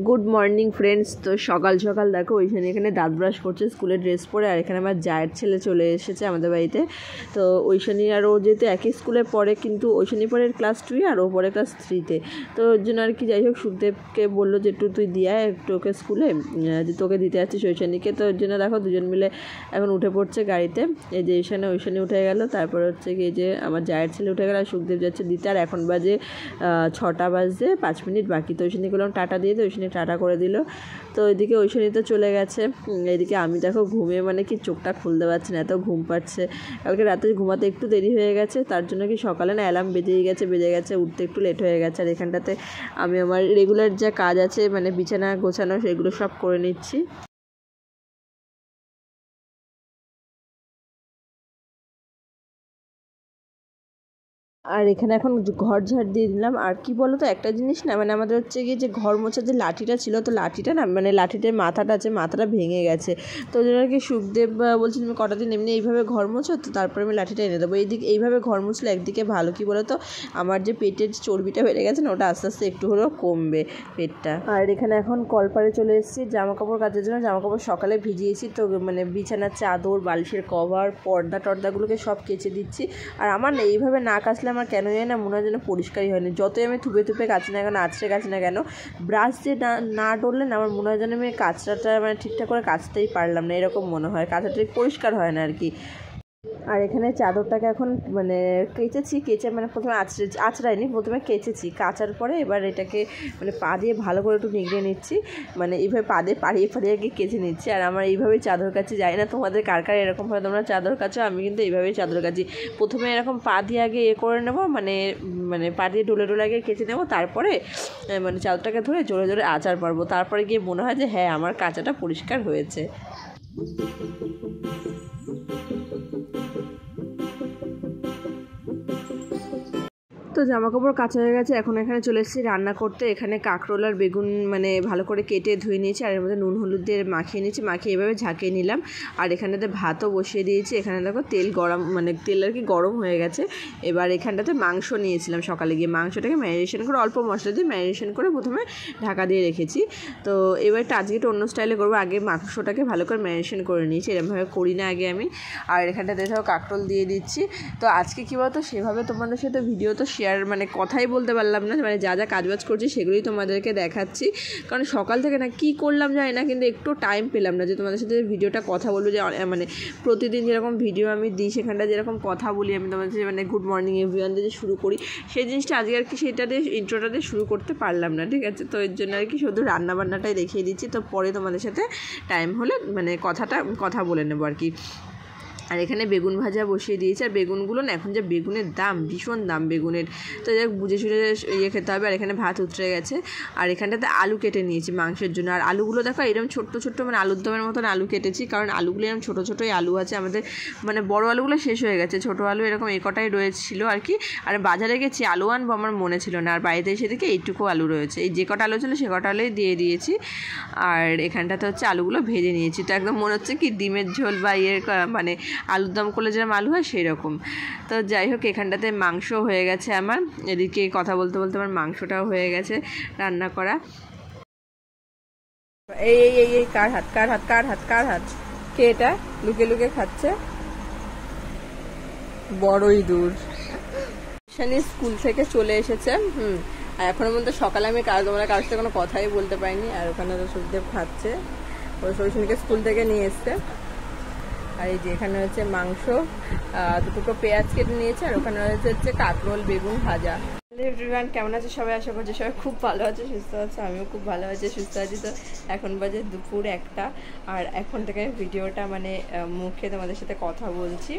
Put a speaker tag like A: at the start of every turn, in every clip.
A: Good morning friends. তো সকাল সকাল দেখো ওইখানে এখানে দাঁত ব্রাশ করছে স্কুলের ড্রেস পরে, আর এখানে আমার জায়ের ছেলে চলে এসেছে আমাদের বাড়িতে। তো ওইখানে আর ও যেহেতু একই স্কুলে পড়ে, কিন্তু ওইখানে পড়ে ক্লাস 2 আর ও পড়ে ক্লাস 3-তে। তো ওর জন্য আর কি, যাই হোক সুখদেবকে বললো যে একটু তুই দিয়ে একটু ওকে স্কুলে, যে তোকে দিতে যাচ্ছিস ওইখানিকে। তো ওর জন্য দেখো দুজন মিলে এখন উঠে পড়ছে গাড়িতে। এই যে ওইখানে উঠে গেল, তারপর হচ্ছে কি যে আমার জায়ের ছেলে উঠে গেল, আর সুখদেব যাচ্ছে দিতে। আর এখন বাজে 6টা বাজে 5 মিনিট বাকি। তো ওইখানে বললাম টাটা দিয়ে তো ওইখানে টাটা করে দিল। তো ওইদিকে ওইখানে তো চলে গেছে। এইদিকে আমি দেখো ঘুমিয়ে মানে কি চোখটা খুলতে পারছি না, এত ঘুম পাচ্ছে। কালকে রাতে ঘুমাতে একটু দেরি হয়ে গেছে, তার জন্য কি সকালে না অ্যালার্ম বেজে গেছে, উঠতে একটু লেট হয়ে গেছে। আর এখানটাতে আমি আমার রেগুলার যা কাজ আছে মানে বিছানা গোছানো সেগুলো সব করে নিচ্ছি। আর এখানে এখন ঘর ঝাড় দিয়ে দিলাম। আর কি বলো তো, একটা জিনিস না, মানে আমাদের হচ্ছে গিয়ে যে ঘর মোছার যে লাঠিটা ছিল, তো লাঠিটা না মানে লাঠিটার মাথাটা আছে, মাথাটা ভেঙে গেছে। তো ওই জন্য আর কি সুখদেব বলছি তুমি কটা দিন এমনি এইভাবে ঘর মোছো, তো তারপরে আমি লাঠিটা এনে দেবো। এইভাবে ঘর মুছলে একদিকে ভালো, কি বলো তো, আমার যে পেটের চর্বিটা বেড়ে গেছে না, ওটা আস্তে আস্তে একটু হলেও কমবে পেটটা। আর এখানে এখন কলপারে চলে এসেছি জামা কাপড় কাচার জন্য। জামা কাপড় সকালে ভিজিয়েছি, তো মানে বিছানার চাদর, বালিশের কভার, টর্দাগুলোকে সব কেচে দিচ্ছি। আর আমার না এইভাবে না কাচলে আমার কেন জানি না মনে হয় যেন পরিষ্কারই হয়নি। যতই আমি থুপে কাচি না কেন, আছড়ে কাচি না কেন, ব্রাশ দিয়ে না ডললে না আমার মনে হয় যেন আমি কাচটাটা মানে ঠিকঠাক করে কাচতেই পারলাম না, এরকম মনে হয়। কাচাটা ঠিক পরিষ্কার হয় না আর কি। আর এখানে চাদরটাকে এখন মানে কেচে মানে প্রথমে আঁচড়াইনি, প্রথমে কেচেছি। কাচার পরে এবার এটাকে মানে পা দিয়ে ভালো করে একটু নিগড়ে নিচ্ছি, মানে এইভাবে পা দিয়ে পাড়িয়ে গিয়ে কেচে নিচ্ছি। আর আমার এইভাবেই চাদর কাচি। জানি না তোমাদের কার এরকমভাবে তোমরা চাদর কাচো, আমি কিন্তু এইভাবেই চাদর কাচি। প্রথমে এরকম পা দিয়ে আগে করে নেবো, মানে পা দিয়ে ডলে আগে কেচে নেবো, তারপরে মানে চাদরটাকে ধরে জোরে আঁচার পারবো। তারপরে গিয়ে মনে হয় যে হ্যাঁ আমার কাচাটা পরিষ্কার হয়েছে। তো জামা কাপড় কাচা হয়ে গেছে, এখন এখানে চলে এসেছি রান্না করতে। এখানে কাঁকরোল আর বেগুন মানে ভালো করে কেটে ধুয়ে নিয়েছি, আর এর মধ্যে নুন হলুদ দিয়ে মাখিয়ে নিয়েছি, মাখিয়ে এভাবে ঝাঁকিয়ে নিলাম। আর এখানটাতে ভাতও বসিয়ে দিয়েছি। এখানে দেখো তেল আর কি গরম হয়ে গেছে। এবার এখানটাতে মাংস নিয়েছিলাম সকালে গিয়ে, মাংসটাকে ম্যারিনেশন করে অল্প মশলা দিয়ে ম্যারিনেশন করে প্রথমে ঢাকা দিয়ে রেখেছি। তো এবার আজকে একটু অন্য স্টাইলে করবো। আগে মাংসটাকে ভালো করে ম্যারিনেশন করে নিয়েছি, এরকমভাবে করি না আগে আমি। আর এখানটাতে দেখো কাঁকরোল দিয়ে দিচ্ছি। তো আজকে কী বলতো, সেভাবে তোমাদের সাথে ভিডিও তো শেয়ার মানে কথাই বলতে পারলাম না, মানে যা কাজবাজ করছি সেগুলোই তোমাদেরকে দেখাচ্ছি। কারণ সকাল থেকে না কী করলাম জানি না, কিন্তু একটু টাইম পেলাম না যে তোমাদের সাথে ভিডিওটা কথা বলবো। যে মানে প্রতিদিন যেরকম ভিডিও আমি দিই, সেখানটা যেরকম কথা বলি আমি তোমাদের সাথে, মানে গুড মর্নিং এভরিওয়ান দিয়ে শুরু করি, সেই জিনিসটা আজকে আর কি সেটা দিয়ে ইন্ট্রোটা দিয়ে শুরু করতে পারলাম না, ঠিক আছে। তো এর জন্য আর কি শুধু রান্নাবান্নাটাই দেখিয়ে দিচ্ছি। তো পরে তোমাদের সাথে টাইম হলে মানে কথা বলে নেবো আর কি। আর এখানে বেগুন ভাজা বসিয়ে দিয়েছি। আর বেগুনগুলো না এখন যে বেগুনের দাম, ভীষণ দাম বেগুনের, তো যাই হোক বুঝে শুনে খেতে হবে। আর এখানে ভাত উতরে গেছে। আর এখানটাতে আলু কেটে নিয়েছি মাংসের জন্য। আর আলুগুলো দেখো এরকম ছোট্ট মানে আলুর দমের মতন আলু কেটেছি, কারণ আলুগুলো এরকম ছোটোই আলু আছে আমাদের, মানে বড় আলুগুলো শেষ হয়ে গেছে, ছোটো আলু এরকম কটাই রয়েছিল আর কি। আর বাজারে গেছি আলু আনবো, আমার মনে ছিল না। আর বাড়িতে এসে দেখি এইটুকু আলু রয়েছে, এই যে কটা আলু ছিল সে কটা আলুই দিয়ে দিয়েছি। আর এখানটাতে হচ্ছে আলুগুলো ভেজে নিয়েছি। তো একদম মনে হচ্ছে কি ডিমের ঝোল বা মানে আলুর দম করলে যেরকম আলু হয় সেই রকম। তো যাই হোক এখানটাতে মাংস হয়ে গেছে আমার, এদিকে কথা বলতে আমার মাংসটাও হয়ে গেছে রান্না করা। এই কার হাত কে এটা লুকে খাচ্ছে? বড়ই দূর। শানি স্কুল থেকে চলে এসেছে। আর এখনের মধ্যে সকালে আমি তোমরা কারোর সাথে কোনো কথাই বলতে পারিনি। আর ওখানে তো সুখদেব খাচ্ছে, ওই শৈশনীকে স্কুল থেকে নিয়ে এসছে। আর এই যে এখানে হচ্ছে মাংস, দুটো পেঁয়াজ কেটে নিয়েছে। আর ওখানে হচ্ছে কাঁকরোল বেগুন ভাজা। এভরিওয়ান, কেমন আছে সবাই? আশা করছি সবাই খুব ভালো আছে, সুস্থ আছে। আমিও খুব ভালো আছি, সুস্থ আছি। তো এখন বাজে দুপুর 1টা। আর এখন থেকে ভিডিওটা মানে মুখে তোমাদের সাথে কথা বলছি,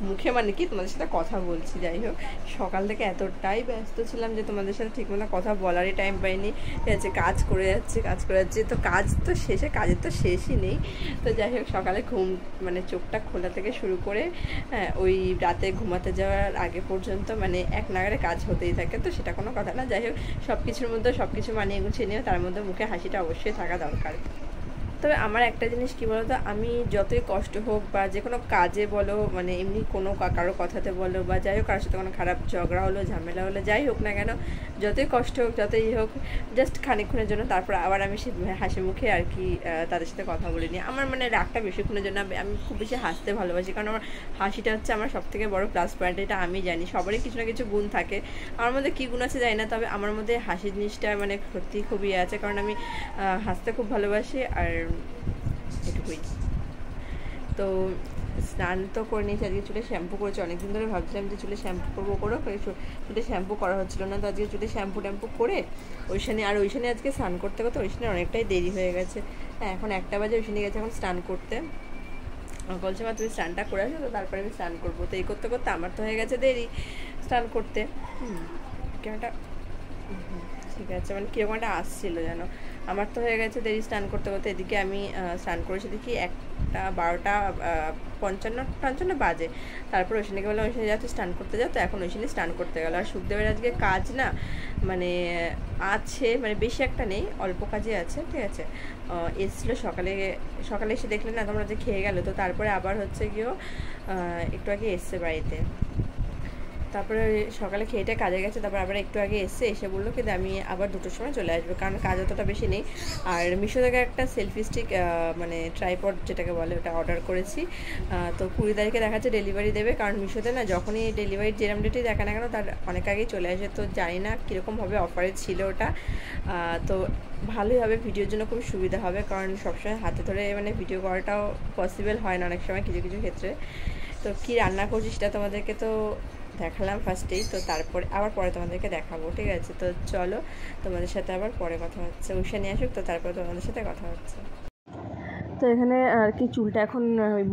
A: মুখে মানে কি তোমাদের সাথে কথা বলছি। যাই হোক সকাল থেকে এতটাই ব্যস্ত ছিলাম যে তোমাদের সাথে ঠিকমতো কথা বলারই টাইম পাইনি। ঠিক আছে, কাজ করে যাচ্ছি। তো কাজ তো শেষে, কাজের তো শেষই নেই। তো যাই হোক সকালে মানে চোখটা খোলা থেকে শুরু করে ওই রাতে ঘুমাতে যাওয়ার আগে পর্যন্ত মানে এক নাগারে কাজ হতেই থাকে। তো সেটা কোনো কথা না। যাই হোক সব কিছুর মধ্যে সব কিছু মানিয়ে গুছিয়ে নিয়ে তার মধ্যে মুখে হাসিটা অবশ্যই থাকা দরকার। তবে আমার একটা জিনিস কী বলো তো, আমি যতই কষ্ট হোক বা যে কোনো কাজে বলো, মানে এমনি কোনো কারো কথাতে বলো বা যাই হোক, কারোর সাথে কোনো খারাপ ঝগড়া হলো, ঝামেলা হলো, যাই হোক না কেন, যতই কষ্ট হোক যতই হোক, জাস্ট খানিকক্ষণের জন্য তারপর আবার আমি সে হাসি মুখে আর কি তাদের সাথে কথা বলে নিই। আমার মানে রাগটা বেশিক্ষণের জন্য, আমি খুব বেশি হাসতে ভালোবাসি, কারণ আমার হাসিটা হচ্ছে আমার সবথেকে বড় প্লাস পয়েন্ট। এটা আমি জানি, সবারই কিছু না কিছু গুণ থাকে, আমার মধ্যে কী গুণ আছে জানি না, তবে আমার মধ্যে হাসি জিনিসটা মানে সত্যি খুবই আছে, কারণ আমি হাসতে খুব ভালোবাসি। আর এটুকুই। তো স্নান তো করে নিয়েছি, আজকে চুলে শ্যাম্পু করেছি, অনেকদিন ধরে ভাবছিলাম যে চুলে শ্যাম্পু করবো চুলে শ্যাম্পু করা হচ্ছিলো না, তো আজকে চুলে শ্যাম্পু ট্যাম্পু করে ওইখানে আজকে স্নান করতে করতে ওইখানে অনেকটাই দেরি হয়ে গেছে। হ্যাঁ, এখন 1টা বাজে, ওইখানে গেছে এখন স্নান করতে। বলছে মা তুমি স্নানটা করে আসো, তো তারপরে আমি স্নান করবো। তো এই করতে করতে আমার তো হয়ে গেছে দেরি স্নান করতে। কেমনটা ঠিক আছে, মানে কীরকম একটা আসছিলো যেন, আমার তো হয়ে গেছে দেরি স্নান করতে করতে। এদিকে আমি স্নান করেছি দেখি 1টা 12:55 বাজে। তারপর ওইখানে বললাম ওইখানে যাও, স্নান করতে যাও, তো এখন ওইখানে স্নান করতে গেলো। আর সুখদেবের আজকে কাজ না মানে আছে, মানে বেশি একটা নেই, অল্প কাজে আছে, ঠিক আছে। এসছিলো সকালে এসে দেখলেন না তোমরা যে খেয়ে গেলো, তো তারপরে আবার হচ্ছে গিয়েও একটু আগে এসছে বাড়িতে। তারপরে সকালে খেয়েটা কাজে গেছে, তারপর আবার একটু আগে এসে বললো কিন্তু আমি আবার 2টোর সময় চলে আসবো, কারণ কাজ অতটা বেশি নেই। আর মিশো থেকে একটা সেলফি স্টিক মানে ট্রাইপড যেটাকে বলে, ওটা অর্ডার করেছি। তো 20 তারিখে দেখাচ্ছে ডেলিভারি দেবে, কারণ মিশোতে না যখনই ডেলিভারি যেরম ডেটেই দেখা না কেন তার অনেক আগেই চলে আসে। তো জানি না কীরকমভাবে অফারে ছিল ওটা, তো ভালোই হবে, ভিডিওর জন্য খুব সুবিধা হবে, কারণ সবসময় হাতে ধরে মানে ভিডিও করাটাও পসিবল হয় না অনেক সময় কিছু কিছু ক্ষেত্রে। তো কী রান্না করছি সেটা তোমাদেরকে তো দেখালাম ফার্স্টেই, তো তারপরে আবার পরে তোমাদেরকে দেখাবো, ঠিক আছে। তো চলো তোমাদের সাথে আবার পরে কথা হচ্ছে, উষা নিয়ে আসুক, তো তারপরে তোমাদের সাথে কথা হচ্ছে। তো এখানে আর কি চুলটা এখন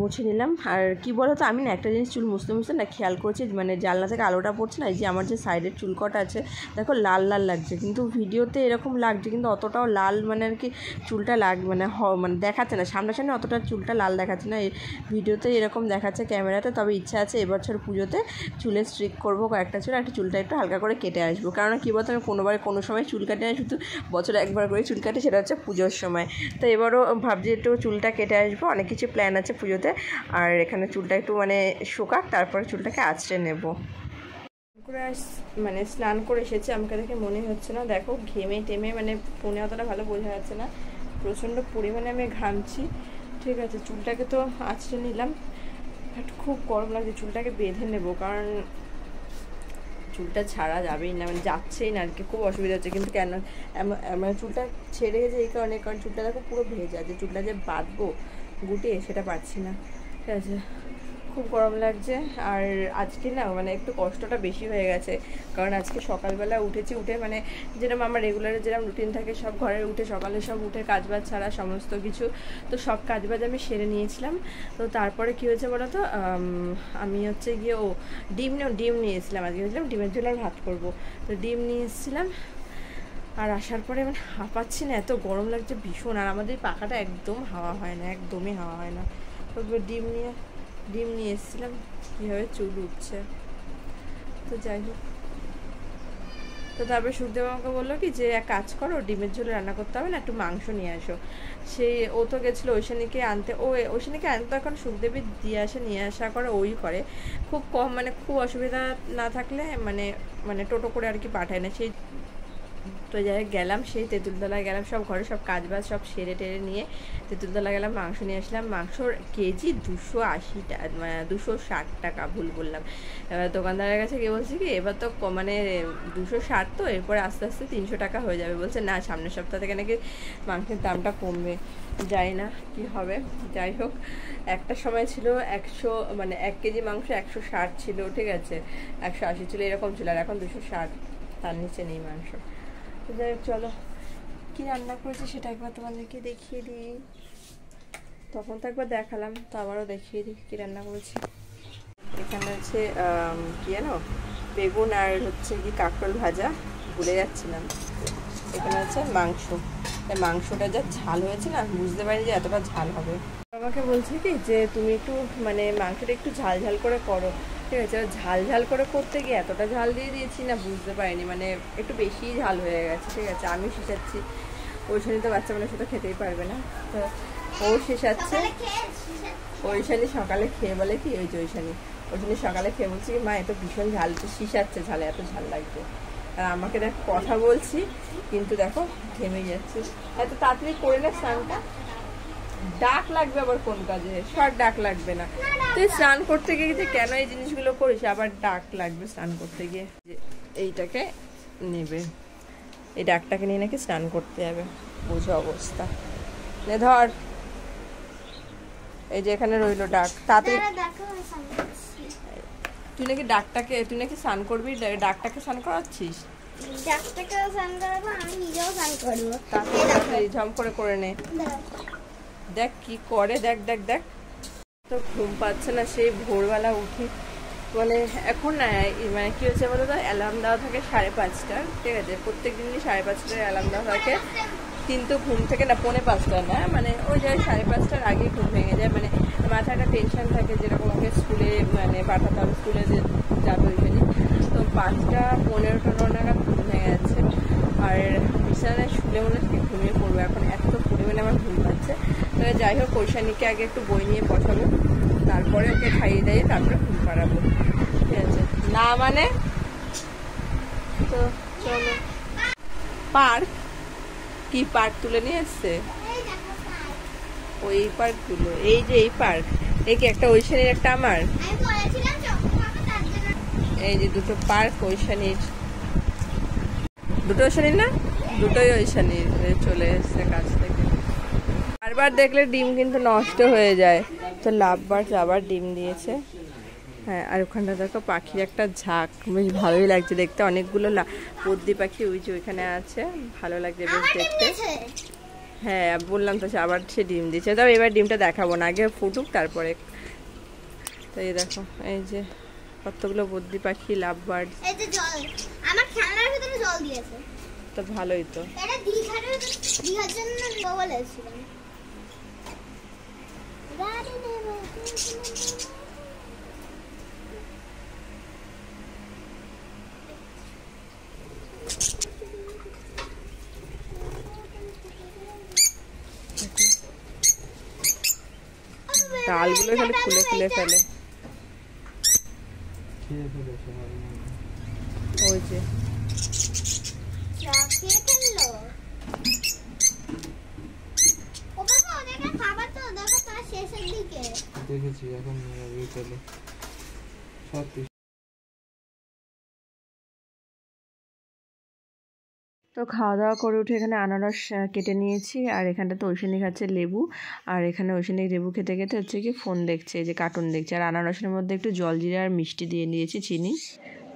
A: মুছে নিলাম। আর কি বলো তো, আমি না একটা জিনিস চুল মুছতে না খেয়াল করছি, মানে জানলা থেকে আলোটা পড়ছে না, এই যে আমার যে সাইডের চুল কটা আছে দেখো লাল লাল লাগছে, কিন্তু ভিডিওতে এরকম লাগছে, কিন্তু অতটাও লাল মানে আর কি চুলটা মানে দেখাচ্ছে না, সামনাসামনি অতটা চুলটা লাল দেখাচ্ছে না, এই ভিডিওতে এরকম দেখাচ্ছে ক্যামেরাতে। তবে ইচ্ছা আছে এবছর পুজোতে চুলে স্ট্রিক করবো কয়েকটা চুল, একটা চুলটা একটু হালকা করে কেটে আসবো, কারণ কী বলতো আমি কোনো সময় চুল কাটে না, শুধু বছরে একবার করে চুল কাটে, সেটা হচ্ছে পুজোর সময়। তো এবারও ভাবছি একটু চুলটা কেটে আসবো, অনেক কিছু প্ল্যান আছে পুজোতে। আর এখানে চুলটা একটু মানে শুকাক, তারপরে চুলটাকে আঁচড়ে নেব। মানে স্নান করে এসেছে, আমাকে দেখে মনে হচ্ছে না, দেখো ঘেমে টেমে মানে ফোনে অতটা ভালো বোঝা যাচ্ছে না, প্রচণ্ড পরিমাণে আমি ঘামছি, ঠিক আছে। চুলটাকে তো আঁচড়ে নিলাম, বাট খুব গরম লাগছে, চুলটাকে বেঁধে নেব, কারণ চুলটা ছাড়া যাবেই না, মানে যাচ্ছেই না আর কি, খুব অসুবিধা হচ্ছে। কিন্তু কেন মানে চুলটা ছেড়ে গেছে এই কারণে, কারণ চুলটা দেখো পুরো ভেজা, যে চুলটা যে বাঁধবো গুটিয়ে সেটা পারছি না, ঠিক আছে। খুব গরম লাগছে। আর আজকে না মানে একটু কষ্টটা বেশি হয়ে গেছে, কারণ আজকে সকালবেলা উঠে মানে যেরকম আমার রেগুলারে যেরকম রুটিন থাকে, সব ঘরে সকালে সব উঠে কাজবাজ ছাড়া সমস্ত কিছু, তো সব কাজবাজ আমি সেরে নিয়েছিলাম। তো তারপরে কী হয়েছে বলো তো, আমি হচ্ছে গিয়ে ডিম নিয়ে এসেছিলাম, আজকে ভেবেছিলাম ডিমের ঝোল আর ভাত করবো, তো ডিম নিয়ে এসেছিলাম। আর আসার পরে মানে হাঁপাচ্ছি না, এত গরম লাগছে ভীষণ, আর আমাদের পাখাটা একদম হাওয়া হয় না, একদমই হাওয়া হয় না। তো ডিম নিয়ে এসেছিলাম, কীভাবে চুল উঠছে, তো যাই হোক। তো তারপরে সুখদেব আমাকে বললো কি যে এক কাজ করো, ডিমের ঝোল রান্না করতে হবে না, একটু মাংস নিয়ে আসো। ও তো গেছিলো ঐশানীকে আনতে, ঐশানীকে আনতে এখন সুখদেবী নিয়ে আসা করে, ওই করে খুব কম, মানে খুব অসুবিধা না থাকলে মানে টোটো করে আর কি পাঠায় না সেই। তো যাই গেলাম, সেই তেঁতুলতলায় গেলাম, সব ঘরে সব কাজবাজ সব সেরে টেরে নিয়ে তেঁতুলতলা গেলাম, মাংস নিয়ে আসলাম। মাংসর কেজি 280 টাকা, 260 টাকা, ভুল বললাম। এবার দোকানদারের কাছে গিয়ে বলছি কি এবার তো মানে 260, তো এরপরে আস্তে আস্তে 300 টাকা হয়ে যাবে। বলছে না, সামনের সপ্তাহ থেকে নাকি মাংসের দামটা কমবে, যাই না কি হবে। যাই হোক, একটা সময় ছিল 100, মানে 1 কেজি মাংস 160 ছিল, ঠিক আছে, 180 ছিল, এরকম ছিল, আর এখন 260, তার নিচে নেই মাংস। যাই হোক, চলো কী রান্না করেছি সেটা একবার তোমাদেরকে দেখিয়ে দিই। তখন তো একবার দেখালাম, তো আবারও দেখিয়ে দিই কী রান্না করেছি। এখানে আছে কি জানো, বেগুন আর হচ্ছে কি কাঁকরোল ভাজা, ভুলে যাচ্ছিলাম। এখানে আছে মাংসটা যা ঝাল হয়েছে না, বুঝতে পারিনি যে এতটা ঝাল হবে। আমাকে বলছে কি যে তুমি একটু মানে মাংসটা একটু ঝাল ঝাল করে করো, ঠিক আছে। ঝাল ঝাল করে করতে গিয়ে এতটা ঝাল দিয়ে দিয়েছি না, বুঝতে পারিনি, মানে একটু বেশিই ঝাল হয়ে গেছে, ঠিক আছে। আমি শিখাচ্ছি, ওই সময় তো বাচ্চা মানুষ তো খেতেই পারবে না। তো ও শেষাচ্ছে। ঐশানি সকালে খেয়ে বলে কি, ওই যে ঐশানি সকালে খেয়ে বলছে কি, মা এত ভীষণ ঝাল, তো শিশাচ্ছে ঝালে, এত ঝাল লাগবে। আর আমাকে দেখো কথা বলছি কিন্তু দেখো ঘেমে যাচ্ছে। এত তাড়াতাড়ি করে না স্নানটা, ডাক লাগবে আবার কোন কাজে? সব ডাক লাগবে না, তুই স্নান করতে গিয়ে কেন এই জিনিসগুলো করিস? আবার ডাক লাগবে স্নান করতে গিয়ে। এইটাকে নেবে, এই ডাকটাকে নিয়ে নাকি স্নান করতে যাবে, বুঝো অবস্থা। নে ধর, এই যে এখানে রইলো ডাক, তাড়াতাড়ি। তুই নাকি স্নান করবি, ডাকটাকে স্নান করাচ্ছিস? তাড়াতাড়ি ঝম করে নে। দেখ কি করে, দেখ দেখ দেখ। তো ঘুম পাচ্ছে না, সেই ভোরবেলা উঠে মানে এখন না, মানে কি হচ্ছে বলো তো, অ্যালার্ম দেওয়া থাকে 5:30, ঠিক আছে, প্রত্যেক দিনই 5:30টায় অ্যালার্ম দেওয়া থাকে, কিন্তু ঘুম থেকে না 4:45 না, মানে ওই যায় 5:30টার আগে ঘুম ভেঙে যায়। মানে মাথায় একটা টেনশন থাকে, যেরকম ওকে স্কুলে মানে পাঠাতে হবে, স্কুলে যে যাবে ওইখানে। তো 5:15 নাগাদ ঘুম ভেঙে যাচ্ছে, আর বিছানায় শুলে মনে হচ্ছে ঘুমিয়ে পড়বো। এখন এত পরিমাণে আমার ঘুম পাচ্ছে। তো যাই হোক, ঐশানীকে আগে একটু বই নিয়ে বসাবো, তারপরে ওকে খাইয়ে দিয়ে তারপরে ঘুম পাড়াবো, ঠিক আছে? না মানে তো চলো। পার্ক কি, পার্ক তুলে নিয়ে এসছে? ওই পার্কগুলো, এই যে এই পার্ক, এই কি একটা ঐশানীর একটা আমার, এই যে দুটো পার্ক ঐশানীর, দুটো ঐশানীর না, দুটোই ঐশানীর। চলে এসছে কাছ থেকে। বারবার দেখলে ডিম কিন্তু নষ্ট হয়ে যায়, তো লাভবার আবার ডিম দিয়েছে। হ্যাঁ, আর ওখানটা দেখো পাখির একটা ঝাঁক, বেশ ভালোই লাগছে দেখতে, অনেকগুলো বদ্রি পাখি ওই যে ওইখানে আছে, ভালো লাগছে বেশ দেখতে। হ্যাঁ বললাম তো, আবার সে ডিম দিচ্ছে। তবে এবার ডিমটা দেখাবো না, আগে ফুটুক তারপরে। তো এই দেখো, এই যে কতগুলো বদ্রি পাখি, লাভ বার্ড।
B: আমার খেলনার ভিতরে জল দিয়েছে,
A: তো ভালোই তো।
B: এটা দিঘার জন্য বলেছিলাম।
A: ডালগুলো এখানে খুলে খুলে ফেলে, ওই যে
C: দেখেছি এখন বিকেলে সত্যি।
A: তো খাওয়া দাওয়া করে উঠে এখানে আনারস কেটে নিয়েছি, আর এখানটাতে ঐশানী খাচ্ছে লেবু, আর এখানে ঐশানী লেবু খেতে খেতে হচ্ছে কি ফোন দেখছে, যে কার্টুন দেখছে, আর আনারসের মধ্যে একটু জলজিরা আর মিষ্টি দিয়ে দিয়েছি, চিনি।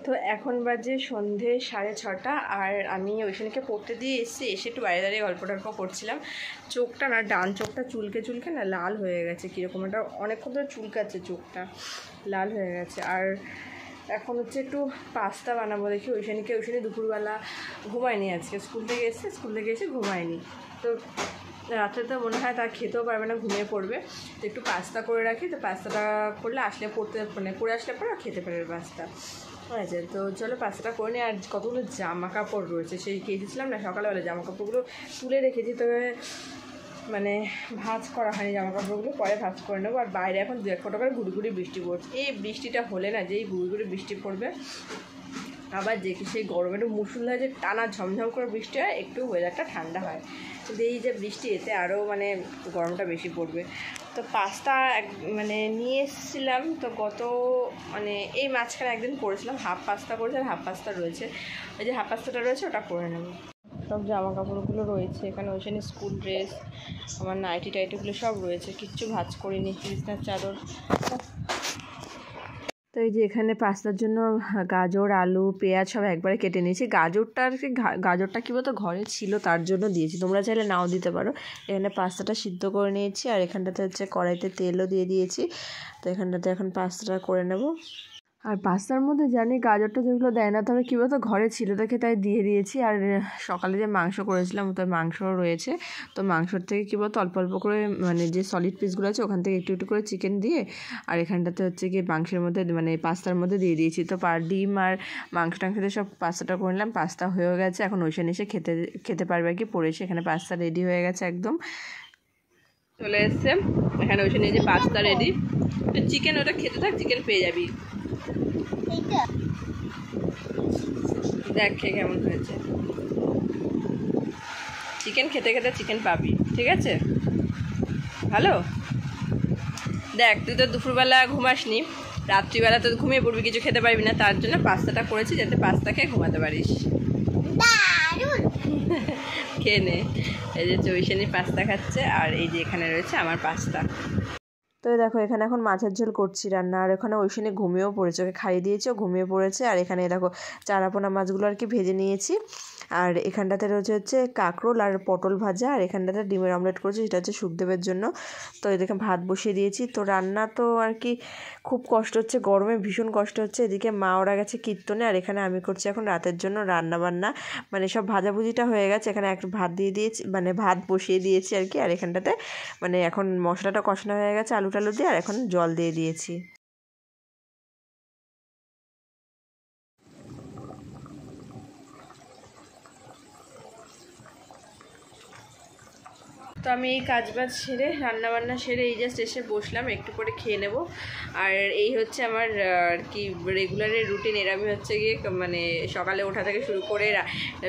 A: তো এখন বাজে সন্ধে 6:30, আর আমি ঐশানীকে পড়তে দিয়ে এসে একটু বাইরে দাঁড়িয়ে গল্প টল্প করছিলাম। চোখটা না, ডান চোখটা চুলকে না লাল হয়ে গেছে, কীরকম একটা অনেকক্ষণ ধরে চুলকাচ্ছে, চোখটা লাল হয়ে গেছে। আর এখন হচ্ছে একটু পাস্তা বানাবো দেখি ঐশানী দুপুরবেলা ঘুমায়নি, আজকে স্কুল থেকে এসে ঘুমায়নি, তো রাত্রে তো মনে হয় তার খেতেও পারবে না, ঘুমিয়ে পড়বে। তো একটু পাস্তা করে রাখি, তো পাস্তাটা করলে আসলে পড়ে আসলে পরে খেতে পারবে পাস্তা, ঠিক আছে? তো চলো পাস্তাটা করে নিই। আর কতগুলো জামা কাপড় রয়েছে, সেই কেচেছিলাম না সকালবেলা, জামা কাপড়গুলো তুলে রেখেছি, তবে মানে ভাঁজ করা হয়নি, জামা কাপড়গুলো পরে ভাঁজ করে নেবো। আর বাইরে এখন 1 ফোঁটা করে গুড়ি বৃষ্টি পড়ছে। এই বৃষ্টিটা হলে না, যেই গুড়ি বৃষ্টি পড়বে, আবার দেখি সেই গরমে একটু মুসুলধারে যে টানা ঝমঝম করে বৃষ্টি হয়, একটু ওয়েদারটা ঠান্ডা হয়, কিন্তু এই যে বৃষ্টি, এতে আরও মানে গরমটা বেশি পড়বে। তো পাস্তা মানে নিয়ে এসেছিলাম, তো মানে এই মাঝখানে একদিন করেছিলাম, হাফ পাস্তা করেছি, আর হাফ পাস্তা রয়েছে, ওই যে হাফ পাস্তাটা রয়েছে ওটা করে নেব। সব জামা কাপড়গুলো রয়েছে এখানে, ওইখানে স্কুল ড্রেস, আমার নাইটি টাইটিগুলো সব রয়েছে, কিচ্ছু ভাঁজ করিনি, বিছনার চাদর। তো এই যে এখানে পাস্তার জন্য গাজর, আলু, পেঁয়াজ সব একবারে কেটে নিয়েছি। গাজরটা কী বলতো ঘরে ছিল, তার জন্য দিয়েছি, তোমরা চাইলে নাও দিতে পারো। এখানে পাস্তাটা সিদ্ধ করে নিয়েছি, আর এখানটাতে হচ্ছে কড়াইতে তেলও দিয়ে দিয়েছি। তো এখানটাতে এখন পাস্তাটা করে নেব। আর পাস্তার মধ্যে জানি গাজরটা যেগুলো দেয় না, তবে কী বলতো ঘরে ছিল দেখে তাই দিয়ে দিয়েছি। আর সকালে যে মাংস করেছিলাম, তো মাংসও রয়েছে, তো মাংসর থেকে কী বলতো অল্প অল্প করে, মানে যে সলিড পিসগুলো আছে ওখান থেকে একটু একটু করে চিকেন দিয়ে, আর এখানটাতে হচ্ছে গিয়ে মাংসের মধ্যে মানে পাস্তার মধ্যে দিয়ে দিয়েছি। তো ডিম আর মাংস টাংসতে সব পাস্তাটা করে নিলাম, পাস্তা হয়েও গেছে, এখন ঐশানী এসে খেতে পারবে আর কি, পড়েছে এখানে পাস্তা রেডি হয়ে গেছে একদম। চলে এসছে এখানে ওইখানে নিয়ে যে পাস্তা রেডি। চিকেন ওটা খেতে থাক, চিকেন পেয়ে যাবি।
B: এইটা
A: দেখ খেয়ে কেমন হয়েছে। চিকেন খেতে খেতে চিকেন পাবি, ঠিক আছে? ভালো। দেখ তুই তো দুপুরবেলা ঘুমাসনি, রাত্রিবেলা তো ঘুমিয়ে পড়বি, কিছু খেতে পারবি না, তার জন্য পাস্তাটা করেছি যাতে পাস্তা খেয়ে ঘুমাতে পারিস।
B: দারুণ।
A: খেয়ে নে। এই যে চৈশানি পাস্তা খাচ্ছে, আর এই যে এখানে রয়েছে আমার পাস্তা। তো দেখো এখানে এখন মাছের ঝোল করছি রান্না, আর ওখানে ওইখানে ঘুমিয়েও পড়েছে, ওকে খাইয়ে দিয়েছে, ও ঘুমিয়ে পড়েছে। আর এখানে দেখো চারাপোনা মাছগুলো আর কি ভেজে নিয়েছি, আর এখানটাতে রয়েছে কাঁকরোল আর পটল ভাজা, আর এখানটাতে ডিমের অমলেট করেছি, সেটা হচ্ছে সুখদেবের জন্য। তো এদিকে ভাত বসিয়ে দিয়েছি। তো রান্না তো আর কি খুব কষ্ট হচ্ছে, গরমে ভীষণ কষ্ট হচ্ছে। এদিকে মা ওরা গেছে কীর্তনে, আর এখানে আমি করছি এখন রাতের জন্য রান্না বান্না, মানে সব ভাজাভুজিটা হয়ে গেছে। এখানে একটু ভাত দিয়ে দিয়েছি, মানে ভাত বসিয়ে দিয়েছি আর কি। আর এখানটাতে মানে এখন মশলাটা কষানো হয়ে গেছে আলু টালু দিয়ে, আর এখন জল দিয়ে দিয়েছি। তো আমি এই কাজবাজ সেরে রান্নাবান্না সেরে এই জাস্ট এসে বসলাম, একটু পরে খেয়ে নেব। আর এই হচ্ছে আমার আর কি রেগুলারের রুটিন। এর আমি হচ্ছে গিয়ে মানে সকালে ওঠা থেকে শুরু করে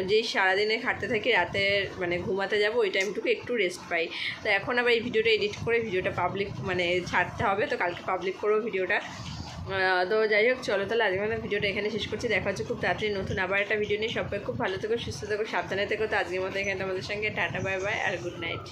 A: যেই সারাদিনে খাটতে থাকি, রাতে মানে ঘুমাতে যাব ওই টাইমটুকু একটু রেস্ট পাই। তো এখন আবার এই ভিডিওটা এডিট করে ভিডিওটা পাবলিক মানে ছাড়তে হবে, তো কালকে পাবলিক করবো ভিডিওটা। তো যাই হোক, চলো তাহলে আজকে মানে ভিডিওটা এখানে শেষ করছি। দেখা হচ্ছে খুব তাড়াতাড়ি নতুন আবার একটা ভিডিও নিয়ে। সবাই খুব ভালো থেকো, সুস্থ থেকো, সাবধানে থেকো। তো আজকের মতো এখানে তোমাদের সঙ্গে টাটা, বাই বাই আর গুড নাইট।